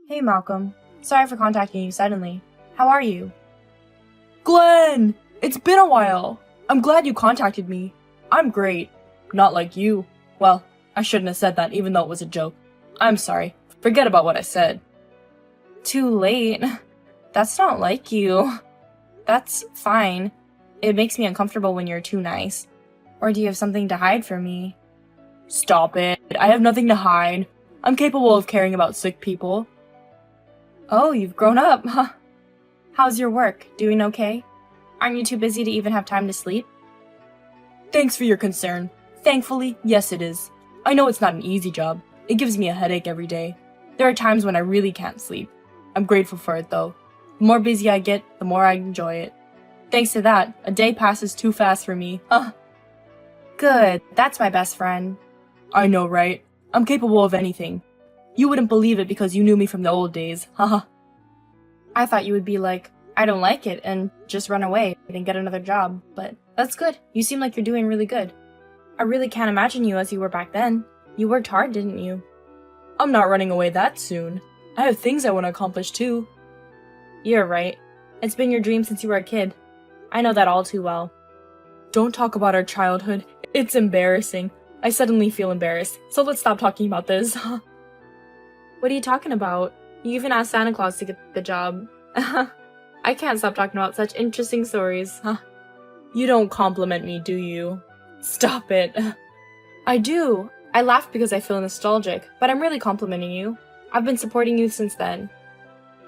Hey Malcolm. Sorry for contacting you suddenly. How are you? Glenn! It's been a while. I'm glad you contacted me. I'm great. Not like you. Well, I shouldn't have said that even though it was a joke. I'm sorry. Forget about what I said. Too late. That's not like you. That's fine. It makes me uncomfortable when you're too nice. Or do you have something to hide from me? Stop it. I have nothing to hide. I'm capable of caring about sick people. Oh, you've grown up, huh? How's your work? Doing okay? Aren't you too busy to even have time to sleep? Thanks for your concern. Thankfully, yes it is. I know it's not an easy job. It gives me a headache every day. There are times when I really can't sleep. I'm grateful for it though. The more busy I get, the more I enjoy it. Thanks to that, a day passes too fast for me. Good, that's my best friend. I know, right? I'm capable of anything. You wouldn't believe it because you knew me from the old days, haha. I thought you would be like, I don't like it, and just run away and get another job, but that's good. You seem like you're doing really good. I really can't imagine you as you were back then. You worked hard, didn't you? I'm not running away that soon. I have things I want to accomplish too. You're right. It's been your dream since you were a kid. I know that all too well. Don't talk about our childhood. It's embarrassing. I suddenly feel embarrassed, so let's stop talking about this. What are you talking about? You even asked Santa Claus to get the job. I can't stop talking about such interesting stories. You don't compliment me, do you? Stop it. I do. I laughed because I feel nostalgic, but I'm really complimenting you. I've been supporting you since then.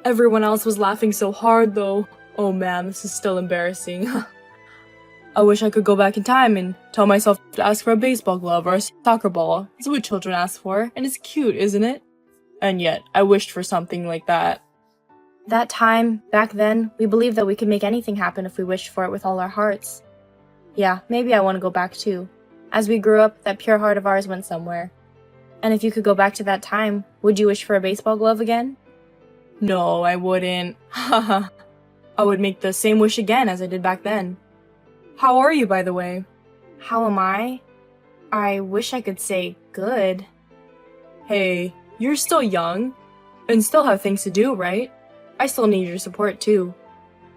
Everyone else was laughing so hard though. Oh man, this is still embarrassing. I wish I could go back in time and tell myself to ask for a baseball glove or a soccer ball. It's what children ask for, and it's cute, isn't it? And yet, I wished for something like that. That time, back then, we believed that we could make anything happen if we wished for it with all our hearts. Yeah, maybe I want to go back too. As we grew up, that pure heart of ours went somewhere. And if you could go back to that time, would you wish for a baseball glove again? No, I wouldn't. Haha. I would make the same wish again as I did back then. How are you, by the way? How am I? I wish I could say good. Hey, you're still young, and still have things to do, right? I still need your support too.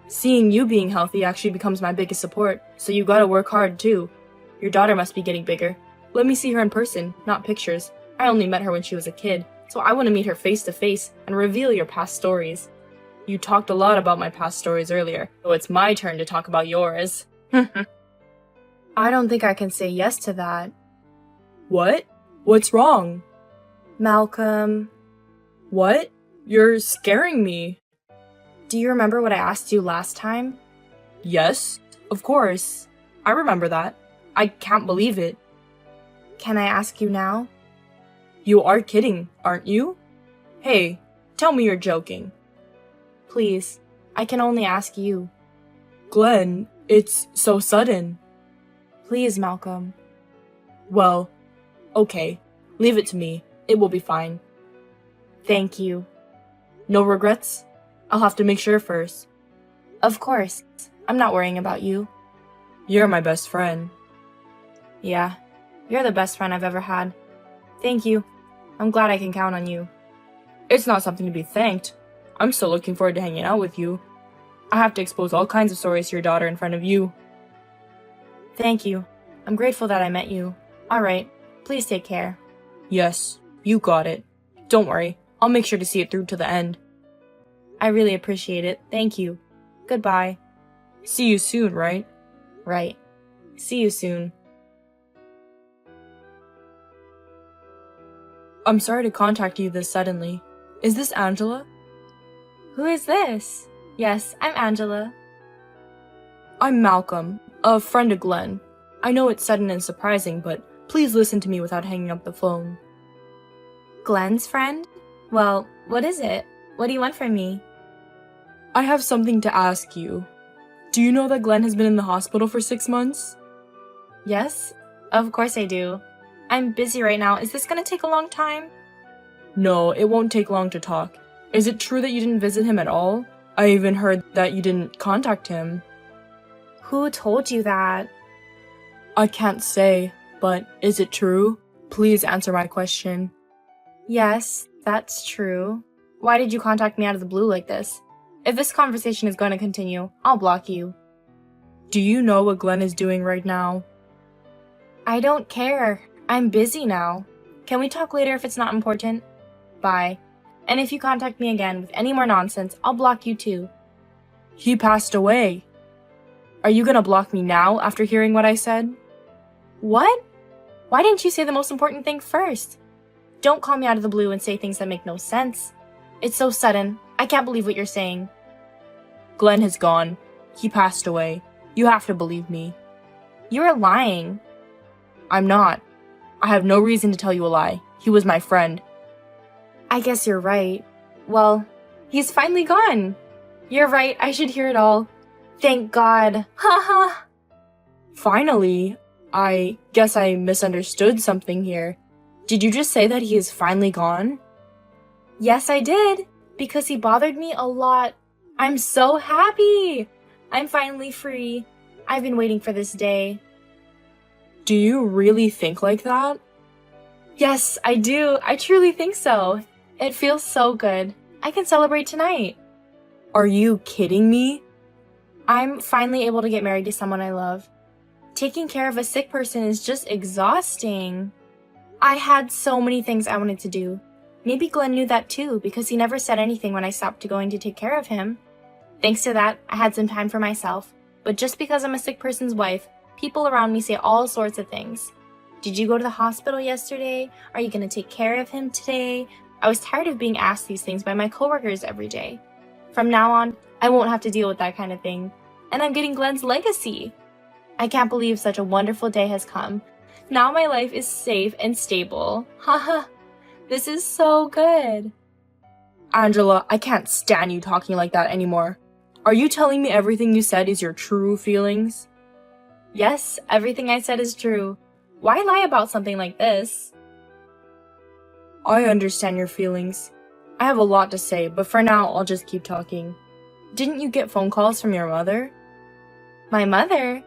Seeing you being healthy actually becomes my biggest support, so you gotta work hard too. Your daughter must be getting bigger. Let me see her in person, not pictures. I only met her when she was a kid, so I want to meet her face to face and reveal your past stories. You talked a lot about my past stories earlier, so it's my turn to talk about yours. I don't think I can say yes to that. What? What's wrong? Malcolm. What? You're scaring me. Do you remember what I asked you last time? Yes, of course. I remember that. I can't believe it. Can I ask you now? You are kidding, aren't you? Hey, tell me you're joking. Please, I can only ask you. Glenn, it's so sudden. Please, Malcolm. Well, okay. Leave it to me. It will be fine. Thank you. No regrets? I'll have to make sure first. Of course. I'm not worrying about you. You're my best friend. Yeah, you're the best friend I've ever had. Thank you. I'm glad I can count on you. It's not something to be thanked. I'm still looking forward to hanging out with you. I have to expose all kinds of stories to your daughter in front of you. Thank you. I'm grateful that I met you. Alright, please take care. Yes, you got it. Don't worry, I'll make sure to see it through to the end. I really appreciate it. Thank you. Goodbye. See you soon, right? Right. See you soon. I'm sorry to contact you this suddenly. Is this Angela? Who is this? Yes, I'm Angela. I'm Malcolm, a friend of Glenn. I know it's sudden and surprising, but please listen to me without hanging up the phone. Glenn's friend? Well, what is it? What do you want from me? I have something to ask you. Do you know that Glenn has been in the hospital for 6 months? Yes, of course I do. I'm busy right now. Is this gonna take a long time? No, it won't take long to talk. Is it true that you didn't visit him at all? I even heard that you didn't contact him. Who told you that? I can't say, but is it true? Please answer my question. Yes, that's true. Why did you contact me out of the blue like this? If this conversation is going to continue, I'll block you. Do you know what Glenn is doing right now? I don't care. I'm busy now. Can we talk later if it's not important? Bye. And if you contact me again with any more nonsense, I'll block you too. He passed away. Are you gonna block me now after hearing what I said? What? Why didn't you say the most important thing first? Don't call me out of the blue and say things that make no sense. It's so sudden. I can't believe what you're saying. Glenn has gone. He passed away. You have to believe me. You're lying. I'm not. I have no reason to tell you a lie. He was my friend. I guess you're right. Well, he's finally gone. You're right, I should hear it all. Thank God. Haha. Finally? I guess I misunderstood something here. Did you just say that he is finally gone? Yes, I did. Because he bothered me a lot. I'm so happy. I'm finally free. I've been waiting for this day. Do you really think like that? Yes, I do. I truly think so. It feels so good. I can celebrate tonight. Are you kidding me? I'm finally able to get married to someone I love. Taking care of a sick person is just exhausting. I had so many things I wanted to do. Maybe Glenn knew that too, because he never said anything when I stopped going to take care of him. Thanks to that, I had some time for myself. But just because I'm a sick person's wife, people around me say all sorts of things. Did you go to the hospital yesterday? Are you going to take care of him today? I was tired of being asked these things by my coworkers every day. From now on, I won't have to deal with that kind of thing. And I'm getting Glenn's legacy. I can't believe such a wonderful day has come. Now my life is safe and stable. Haha, this is so good. Angela, I can't stand you talking like that anymore. Are you telling me everything you said is your true feelings? Yes, everything I said is true. Why lie about something like this? I understand your feelings. I have a lot to say, but for now, I'll just keep talking. Didn't you get phone calls from your mother? My mother?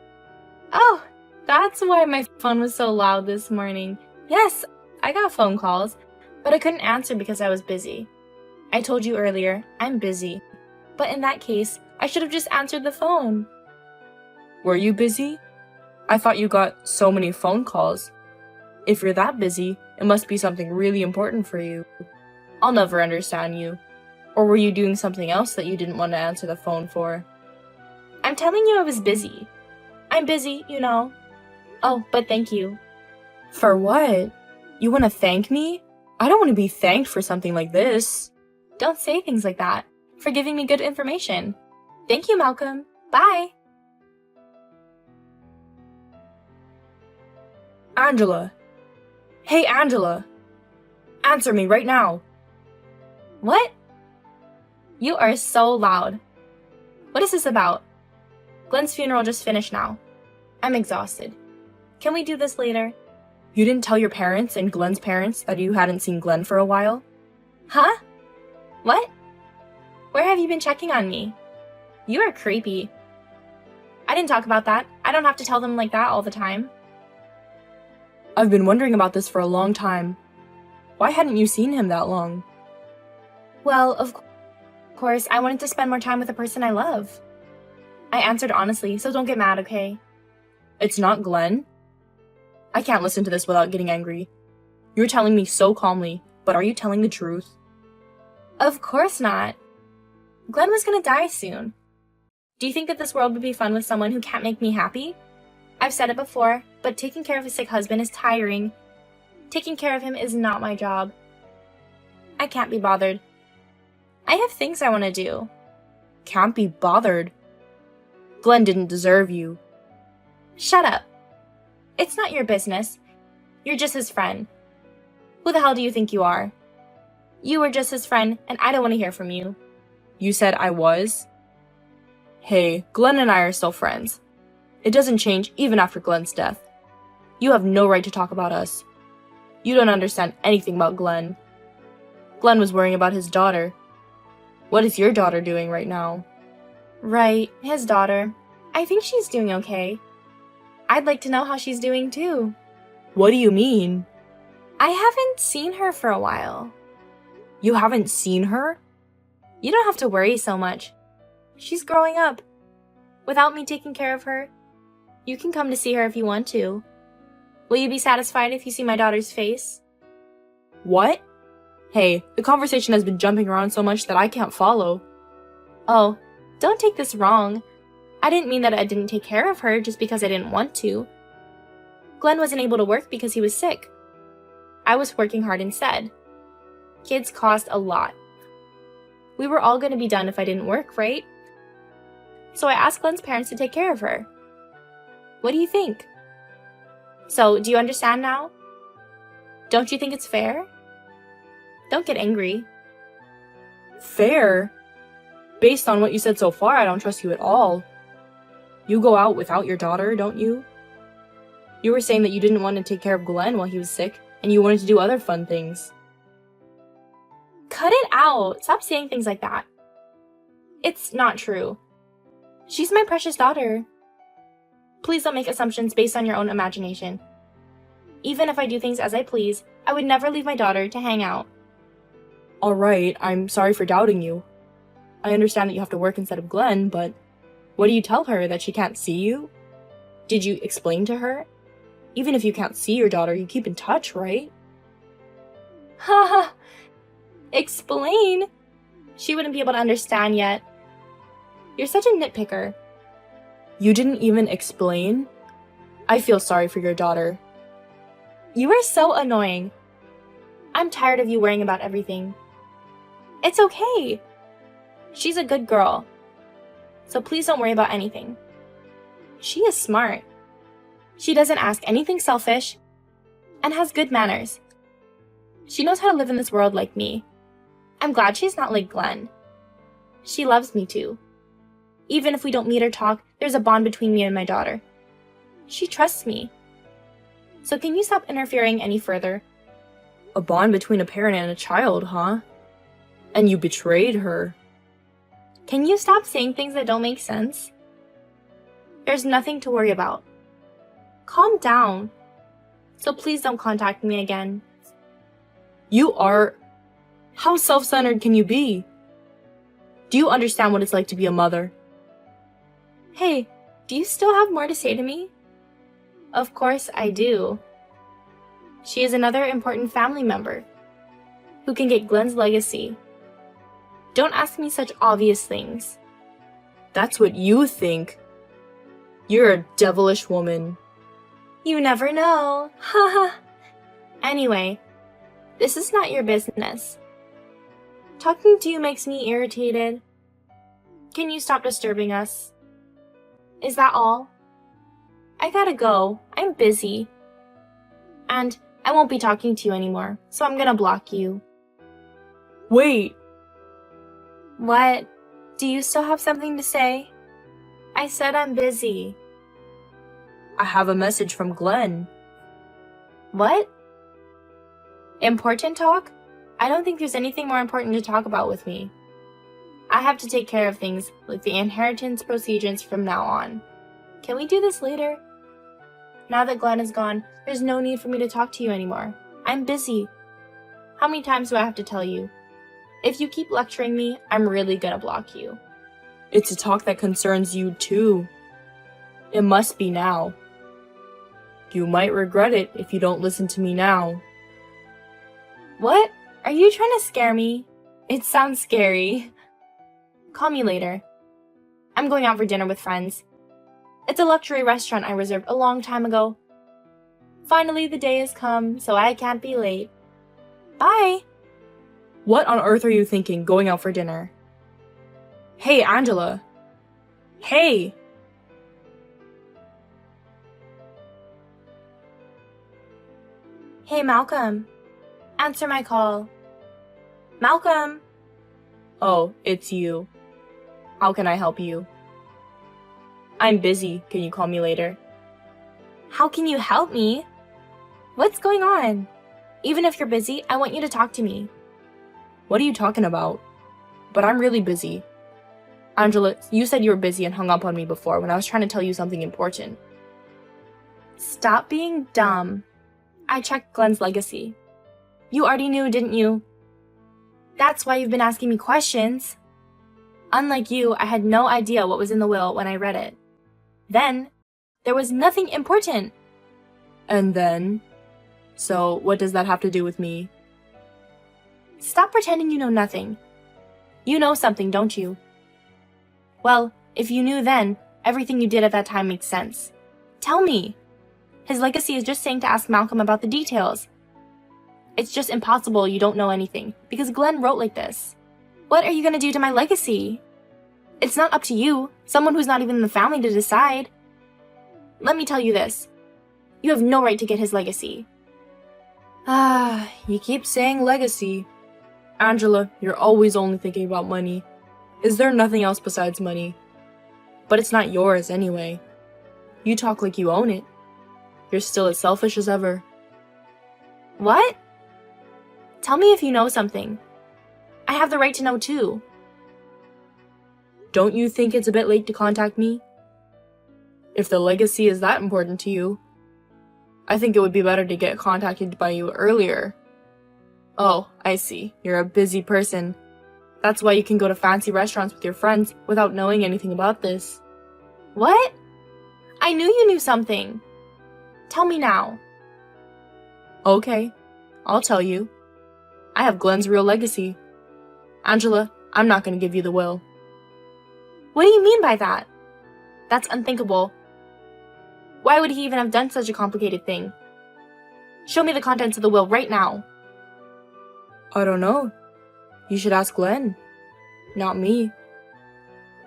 Oh, that's why my phone was so loud this morning. Yes, I got phone calls, but I couldn't answer because I was busy. I told you earlier, I'm busy. But in that case, I should have just answered the phone. Were you busy? I thought you got so many phone calls. If you're that busy, it must be something really important for you. I'll never understand you. Or were you doing something else that you didn't want to answer the phone for? I'm telling you I was busy. I'm busy, you know. Oh, but thank you. For what? You want to thank me? I don't want to be thanked for something like this. Don't say things like that. For giving me good information. Thank you, Malcolm. Bye. Angela. Hey, Angela. Answer me right now. What? You are so loud. What is this about? Glenn's funeral just finished now. I'm exhausted. Can we do this later? You didn't tell your parents and Glenn's parents that you hadn't seen Glenn for a while? Huh? What? Where have you been checking on me? You are creepy. I didn't talk about that. I don't have to tell them like that all the time. I've been wondering about this for a long time. Why hadn't you seen him that long? Well, of course, I wanted to spend more time with the person I love. I answered honestly, so don't get mad, okay? It's not Glenn? I can't listen to this without getting angry. You're telling me so calmly, but are you telling the truth? Of course not. Glenn was gonna die soon. Do you think that this world would be fun with someone who can't make me happy? I've said it before, but taking care of a sick husband is tiring. Taking care of him is not my job. I can't be bothered. I have things I want to do. Can't be bothered? Glenn didn't deserve you. Shut up. It's not your business. You're just his friend. Who the hell do you think you are? You were just his friend, and I don't want to hear from you. You said I was? Hey, Glenn and I are still friends. It doesn't change even after Glenn's death. You have no right to talk about us. You don't understand anything about Glenn. Glenn was worrying about his daughter. What is your daughter doing right now? Right, his daughter. I think she's doing okay. I'd like to know how she's doing too. What do you mean? I haven't seen her for a while. You haven't seen her? You don't have to worry so much. She's growing up. Without me taking care of her, you can come to see her if you want to. Will you be satisfied if you see my daughter's face? What? Hey, the conversation has been jumping around so much that I can't follow. Oh, don't take this wrong. I didn't mean that I didn't take care of her just because I didn't want to. Glenn wasn't able to work because he was sick. I was working hard instead. Kids cost a lot. We were all going to be done if I didn't work, right? So I asked Glenn's parents to take care of her. What do you think? So, do you understand now? Don't you think it's fair? Don't get angry. Fair? Based on what you said so far, I don't trust you at all. You go out without your daughter, don't you? You were saying that you didn't want to take care of Glenn while he was sick, and you wanted to do other fun things. Cut it out! Stop saying things like that. It's not true. She's my precious daughter. Please don't make assumptions based on your own imagination. Even if I do things as I please, I would never leave my daughter to hang out. Alright, I'm sorry for doubting you. I understand that you have to work instead of Glenn, but what do you tell her, that she can't see you? Did you explain to her? Even if you can't see your daughter, you keep in touch, right? Haha! Explain? She wouldn't be able to understand yet. You're such a nitpicker. You didn't even explain? I feel sorry for your daughter. You are so annoying. I'm tired of you worrying about everything. It's okay. She's a good girl. So please don't worry about anything. She is smart. She doesn't ask anything selfish and has good manners. She knows how to live in this world like me. I'm glad she's not like Glenn. She loves me too. Even if we don't meet or talk, there's a bond between me and my daughter. She trusts me. So can you stop interfering any further? A bond between a parent and a child, huh? And you betrayed her. Can you stop saying things that don't make sense? There's nothing to worry about. Calm down. So please don't contact me again. You are... How self-centered can you be? Do you understand what it's like to be a mother? Hey, do you still have more to say to me? Of course I do. She is another important family member who can get Glenn's legacy. Don't ask me such obvious things. That's what you think. You're a devilish woman. You never know. Haha. Anyway, this is not your business. Talking to you makes me irritated. Can you stop disturbing us? Is that all? I gotta go. I'm busy. And I won't be talking to you anymore, so I'm gonna block you. Wait! What? Do you still have something to say? I said I'm busy. I have a message from Glenn. What? Important talk? I don't think there's anything more important to talk about with me. I have to take care of things like the inheritance proceedings from now on. Can we do this later? Now that Glenn is gone, there's no need for me to talk to you anymore. I'm busy. How many times do I have to tell you? If you keep lecturing me, I'm really gonna block you. It's a talk that concerns you too. It must be now. You might regret it if you don't listen to me now. What? Are you trying to scare me? It sounds scary. Call me later. I'm going out for dinner with friends. It's a luxury restaurant I reserved a long time ago. Finally, the day has come, so I can't be late. Bye! What on earth are you thinking, going out for dinner? Hey, Angela! Hey! Hey, Malcolm. Answer my call. Malcolm! Oh, it's you. How can I help you? I'm busy. Can you call me later? How can you help me? What's going on? Even if you're busy, I want you to talk to me. What are you talking about? But I'm really busy. Angela, you said you were busy and hung up on me before when I was trying to tell you something important. Stop being dumb. I checked Glenn's legacy. You already knew, didn't you? That's why you've been asking me questions. Unlike you, I had no idea what was in the will when I read it. Then, there was nothing important. And then? So, what does that have to do with me? Stop pretending you know nothing. You know something, don't you? Well, if you knew then, everything you did at that time makes sense. Tell me. His legacy is just saying to ask Malcolm about the details. It's just impossible you don't know anything, because Glenn wrote like this. What are you gonna do to my legacy? It's not up to you, someone who's not even in the family, to decide. Let me tell you this. You have no right to get his legacy. You keep saying legacy. Angela, you're always only thinking about money. Is there nothing else besides money? But it's not yours anyway. You talk like you own it. You're still as selfish as ever. What? Tell me if you know something. I have the right to know too. Don't you think it's a bit late to contact me? If the legacy is that important to you, I think it would be better to get contacted by you earlier. Oh, I see. You're a busy person. That's why you can go to fancy restaurants with your friends without knowing anything about this. What? I knew you knew something. Tell me now. Okay, I'll tell you. I have Glenn's real legacy. Angela, I'm not going to give you the will. What do you mean by that? That's unthinkable. Why would he even have done such a complicated thing? Show me the contents of the will right now. I don't know. You should ask Glenn, not me.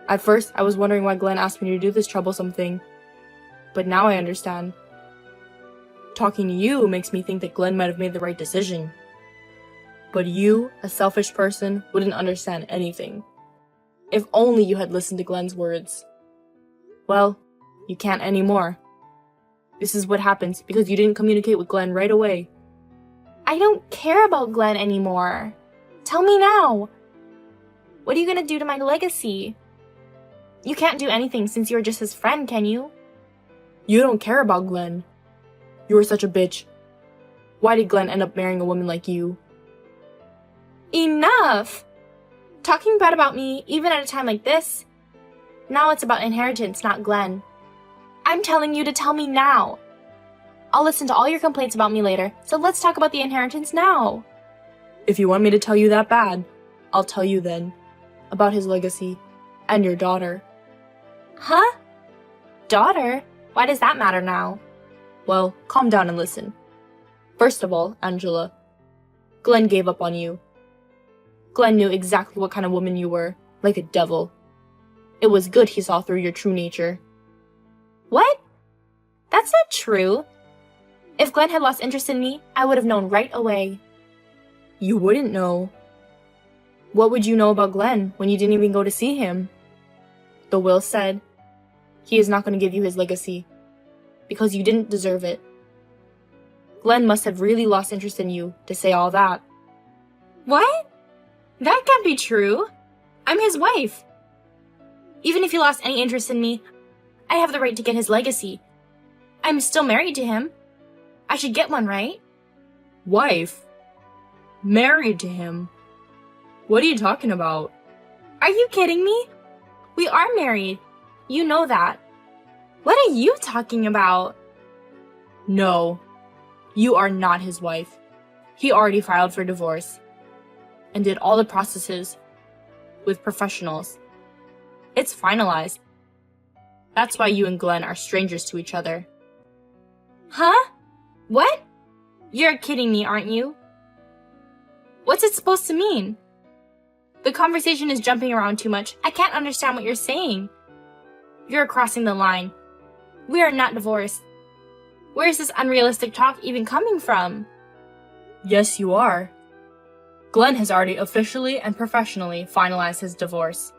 At first, I was wondering why Glenn asked me to do this troublesome thing. But now I understand. Talking to you makes me think that Glenn might have made the right decision. But you, a selfish person, wouldn't understand anything. If only you had listened to Glenn's words. Well, you can't anymore. This is what happens because you didn't communicate with Glenn right away. I don't care about Glenn anymore. Tell me now. What are you gonna do to my legacy? You can't do anything since you're just his friend, can you? You don't care about Glenn. You were such a bitch. Why did Glenn end up marrying a woman like you? Enough! Talking bad about me, even at a time like this. Now it's about inheritance, not Glenn. I'm telling you to tell me now. I'll listen to all your complaints about me later, so let's talk about the inheritance now. If you want me to tell you that bad, I'll tell you then. About his legacy. And your daughter. Huh? Daughter? Why does that matter now? Well, calm down and listen. First of all, Angela, Glenn gave up on you. Glenn knew exactly what kind of woman you were, like a devil. It was good he saw through your true nature. What? That's not true. If Glenn had lost interest in me, I would have known right away. You wouldn't know. What would you know about Glenn when you didn't even go to see him? The will said, he is not going to give you his legacy, because you didn't deserve it. Glenn must have really lost interest in you to say all that. What? That can't be true. I'm his wife. Even if he lost any interest in me, I have the right to get his legacy. I'm still married to him. I should get one, right? Wife? Married to him? What are you talking about? Are you kidding me? We are married. You know that. What are you talking about? No, you are not his wife. He already filed for divorce and did all the processes with professionals. It's finalized. That's why you and Glenn are strangers to each other. Huh? What? You're kidding me, aren't you? What's it supposed to mean? The conversation is jumping around too much. I can't understand what you're saying. You're crossing the line. We are not divorced. Where is this unrealistic talk even coming from? Yes, you are. Glenn has already officially and professionally finalized his divorce.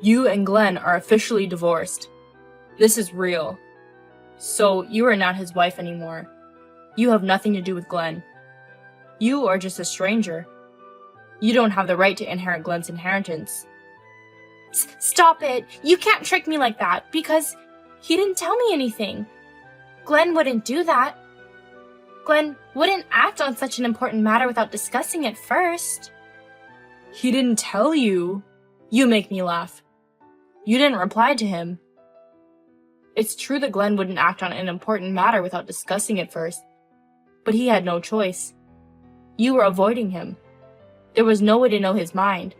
You and Glenn are officially divorced. This is real. So, you are not his wife anymore. You have nothing to do with Glenn. You are just a stranger. You don't have the right to inherit Glenn's inheritance. Stop it! You can't trick me like that, because he didn't tell me anything. Glenn wouldn't do that. Glenn wouldn't act on such an important matter without discussing it first. He didn't tell you. You make me laugh. You didn't reply to him. It's true that Glenn wouldn't act on an important matter without discussing it first, but he had no choice. You were avoiding him. There was no way to know his mind.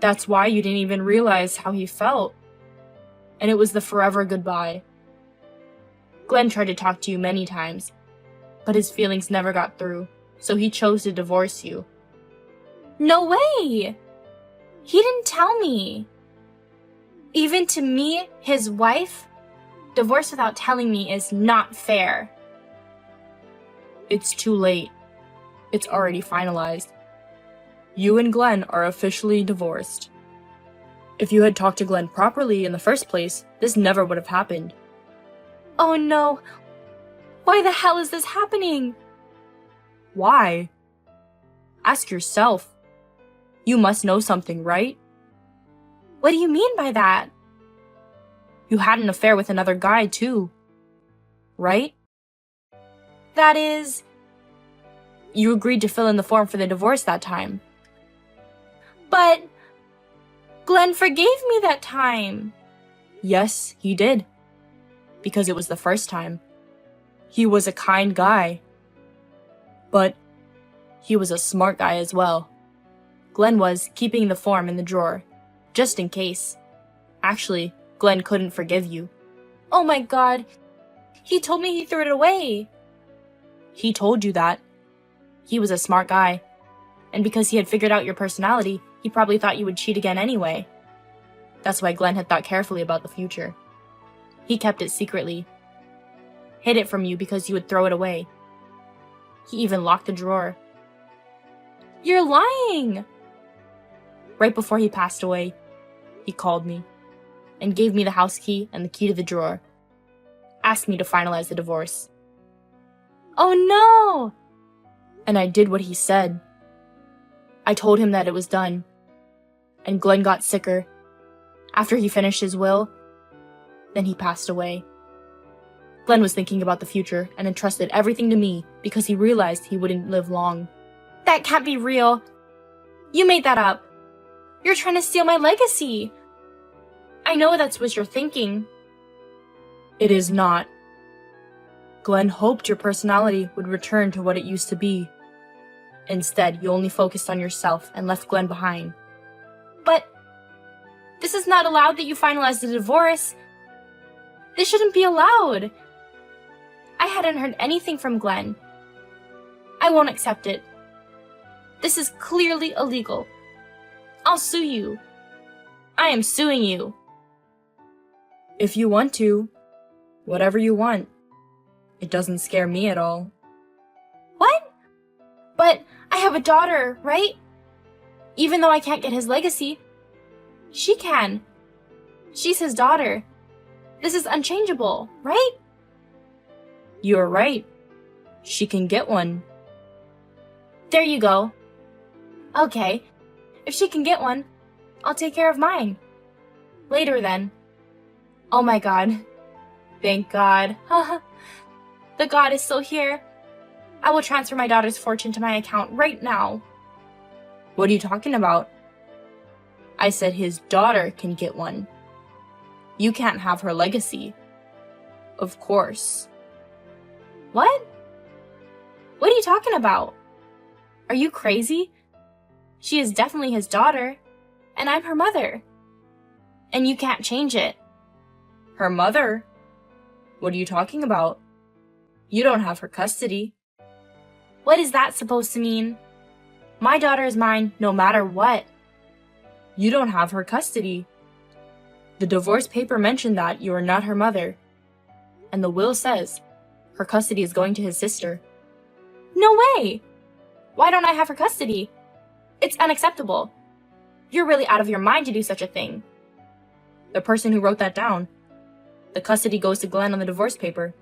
That's why you didn't even realize how he felt. And it was the forever goodbye. Glenn tried to talk to you many times, but his feelings never got through, so he chose to divorce you. No way! He didn't tell me. Even to me, his wife, divorce without telling me is not fair. It's too late. It's already finalized. You and Glenn are officially divorced. If you had talked to Glenn properly in the first place, this never would have happened. Oh no. Why the hell is this happening? Why? Ask yourself. You must know something, right? What do you mean by that? You had an affair with another guy, too. Right? That is... You agreed to fill in the form for the divorce that time. But... Glenn forgave me that time. Yes, he did. Because it was the first time. He was a kind guy. But he was a smart guy as well. Glenn was keeping the form in the drawer, just in case. Actually, Glenn couldn't forgive you. Oh my god. He told me he threw it away. He told you that. He was a smart guy. And because he had figured out your personality, he probably thought you would cheat again anyway. That's why Glenn had thought carefully about the future. He kept it secretly. Hid it from you because you would throw it away. He even locked the drawer. You're lying! Right before he passed away, he called me and gave me the house key and the key to the drawer. Asked me to finalize the divorce. Oh no! And I did what he said. I told him that it was done. And Glenn got sicker. After he finished his will, then he passed away. Glenn was thinking about the future and entrusted everything to me because he realized he wouldn't live long. That can't be real. You made that up. You're trying to steal my legacy. I know that's what you're thinking. It is not. Glenn hoped your personality would return to what it used to be. Instead, you only focused on yourself and left Glenn behind. But this is not allowed that you finalize the divorce. This shouldn't be allowed. I hadn't heard anything from Glenn. I won't accept it. This is clearly illegal. I'll sue you. I am suing you. If you want to, whatever you want. It doesn't scare me at all. What? But I have a daughter, right? Even though I can't get his legacy, she can. She's his daughter. This is unchangeable, right? You're right. She can get one. There you go. Okay, if she can get one, I'll take care of mine. Later then. Oh my god. Thank God. The god is still here. I will transfer my daughter's fortune to my account right now. What are you talking about? I said his daughter can get one. You can't have her legacy. Of course. What? What are you talking about? Are you crazy? She is definitely his daughter, and I'm her mother. And you can't change it. Her mother? What are you talking about? You don't have her custody. What is that supposed to mean? My daughter is mine no matter what. You don't have her custody. The divorce paper mentioned that you are not her mother. And the will says her custody is going to his sister. No way! Why don't I have her custody? It's unacceptable. You're really out of your mind to do such a thing. The person who wrote that down, the custody goes to Glenn on the divorce paper,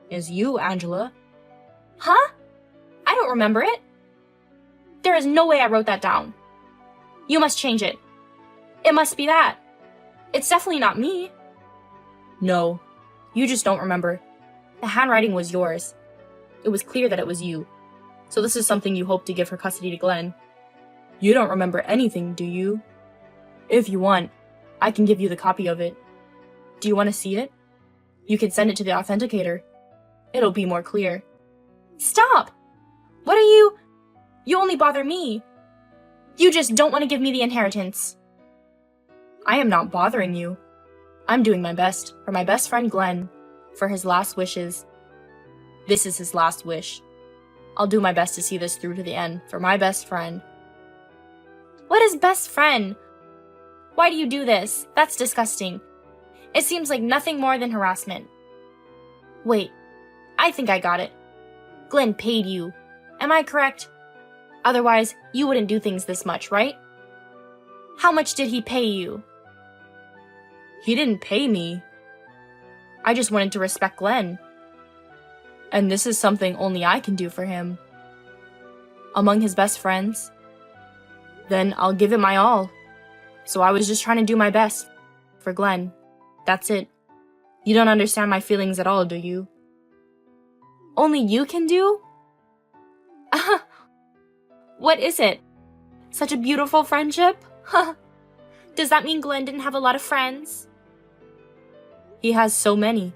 is you, Angela. Huh? I don't remember it. There is no way I wrote that down. You must change it. It must be that. It's definitely not me. No, you just don't remember. The handwriting was yours. It was clear that it was you. So this is something you hope to give her custody to Glenn. You don't remember anything, do you? If you want, I can give you the copy of it. Do you want to see it? You can send it to the authenticator. It'll be more clear. Stop! What are you? You only bother me. You just don't want to give me the inheritance. I am not bothering you. I'm doing my best for my best friend Glenn, for his last wishes. This is his last wish. I'll do my best to see this through to the end for my best friend. What is best friend? Why do you do this? That's disgusting. It seems like nothing more than harassment. Wait, I think I got it. Glenn paid you. Am I correct? Otherwise, you wouldn't do things this much, right? How much did he pay you? He didn't pay me. I just wanted to respect Glenn. And this is something only I can do for him. Among his best friends. Then I'll give it my all. So I was just trying to do my best for Glenn. That's it. You don't understand my feelings at all, do you? Only you can do? What is it? Such a beautiful friendship? Does that mean Glenn didn't have a lot of friends? He has so many.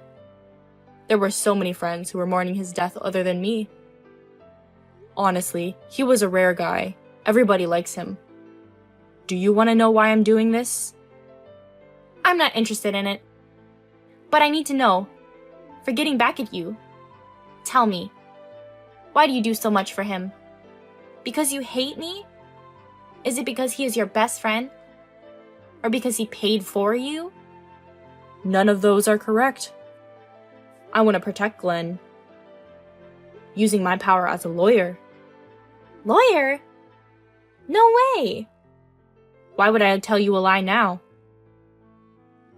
There were so many friends who were mourning his death other than me. Honestly, he was a rare guy. Everybody likes him. Do you want to know why I'm doing this? I'm not interested in it. But I need to know. For getting back at you. Tell me. Why do you do so much for him? Because you hate me? Is it because he is your best friend? Or because he paid for you? None of those are correct. I want to protect Glenn. Using my power as a lawyer. Lawyer? No way! Why would I tell you a lie now?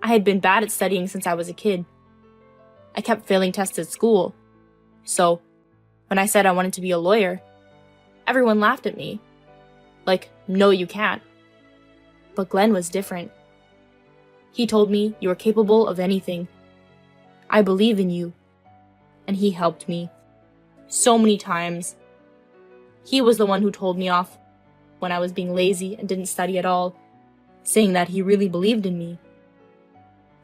I had been bad at studying since I was a kid. I kept failing tests at school. So, when I said I wanted to be a lawyer, everyone laughed at me. Like, no, you can't. But Glenn was different. He told me you are capable of anything. I believe in you. And he helped me. So many times. He was the one who told me off when I was being lazy and didn't study at all, saying that he really believed in me.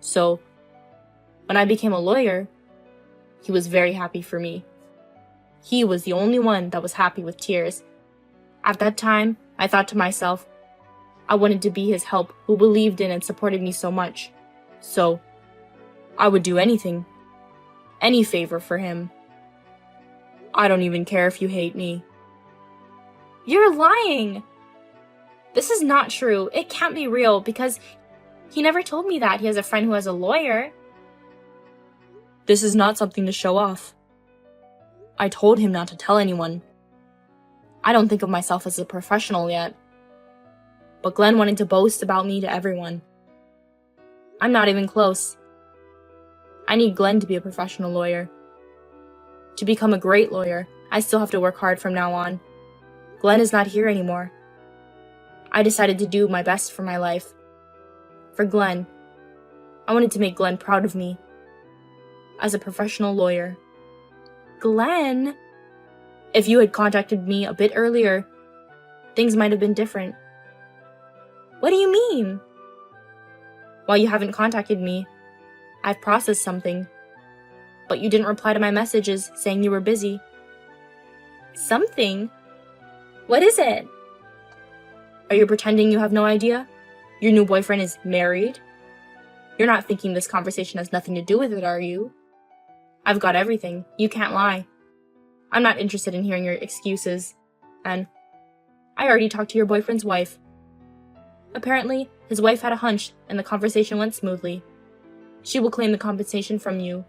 So, when I became a lawyer, he was very happy for me. He was the only one that was happy with tears. At that time, I thought to myself, I wanted to be his help who believed in and supported me so much. So, I would do anything. Any favor for him. I don't even care if you hate me. You're lying! This is not true. It can't be real because he never told me that he has a friend who has a lawyer. This is not something to show off. I told him not to tell anyone. I don't think of myself as a professional yet. But Glenn wanted to boast about me to everyone. I'm not even close. I need Glenn to be a professional lawyer. To become a great lawyer, I still have to work hard from now on. Glenn is not here anymore. I decided to do my best for my life. For Glenn. I wanted to make Glenn proud of me. As a professional lawyer. Glenn? If you had contacted me a bit earlier, things might have been different. What do you mean? While you haven't contacted me, I've processed something. But you didn't reply to my messages saying you were busy. Something? What is it? Are you pretending you have no idea? Your new boyfriend is married? You're not thinking this conversation has nothing to do with it, are you? I've got everything. You can't lie. I'm not interested in hearing your excuses. And I already talked to your boyfriend's wife. Apparently, his wife had a hunch and the conversation went smoothly. She will claim the compensation from you.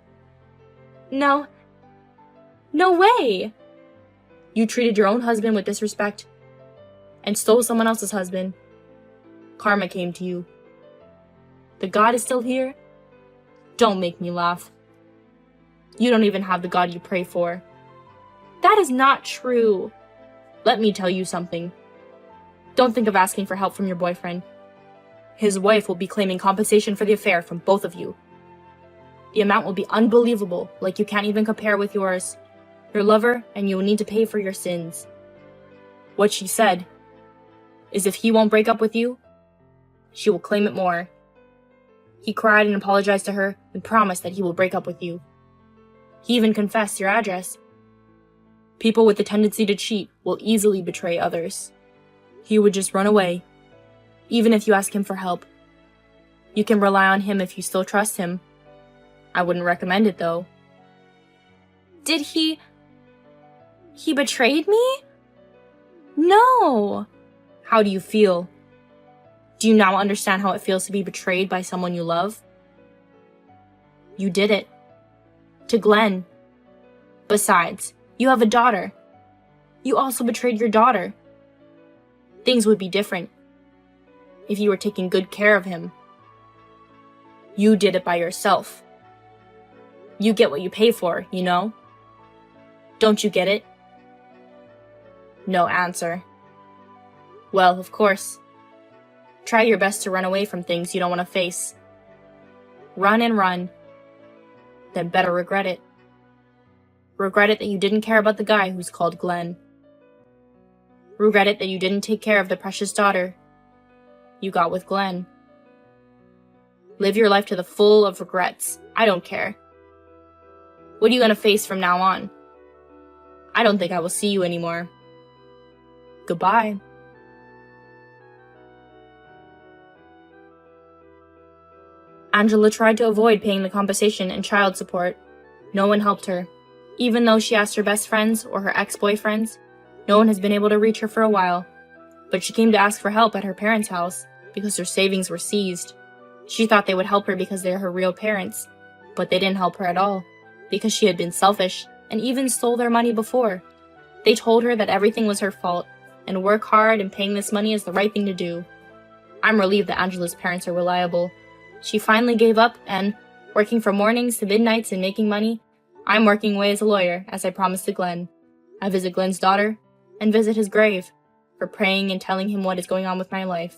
No. No way! You treated your own husband with disrespect and stole someone else's husband. Karma came to you. The God is still here? Don't make me laugh. You don't even have the God you pray for. That is not true. Let me tell you something. Don't think of asking for help from your boyfriend. His wife will be claiming compensation for the affair from both of you. The amount will be unbelievable, like you can't even compare with yours. Your lover and you will need to pay for your sins. What she said is if he won't break up with you, she will claim it more. He cried and apologized to her and promised that he will break up with you. He even confessed your address. People with the tendency to cheat will easily betray others. He would just run away, even if you ask him for help. You can rely on him if you still trust him. I wouldn't recommend it, though. Did he betrayed me? No. How do you feel? Do you now understand how it feels to be betrayed by someone you love? You did it. To Glenn. Besides, you have a daughter. You also betrayed your daughter. Things would be different if you were taking good care of him. You did it by yourself. You get what you pay for, you know? Don't you get it? No answer. Well, of course. Try your best to run away from things you don't want to face. Run and run. Then better regret it. Regret it that you didn't care about the guy who's called Glenn. Regret it that you didn't take care of the precious daughter you got with Glenn. Live your life to the full of regrets. I don't care. What are you gonna face from now on? I don't think I will see you anymore. Goodbye. Angela tried to avoid paying the compensation and child support. No one helped her. Even though she asked her best friends or her ex-boyfriends, no one has been able to reach her for a while. But she came to ask for help at her parents' house because her savings were seized. She thought they would help her because they are her real parents, but they didn't help her at all because she had been selfish and even stole their money before. They told her that everything was her fault and work hard and paying this money is the right thing to do. I'm relieved that Angela's parents are reliable. She finally gave up and, working from mornings to midnights and making money, I'm working away as a lawyer, as I promised to Glenn. I visit Glenn's daughter and visit his grave for praying and telling him what is going on with my life.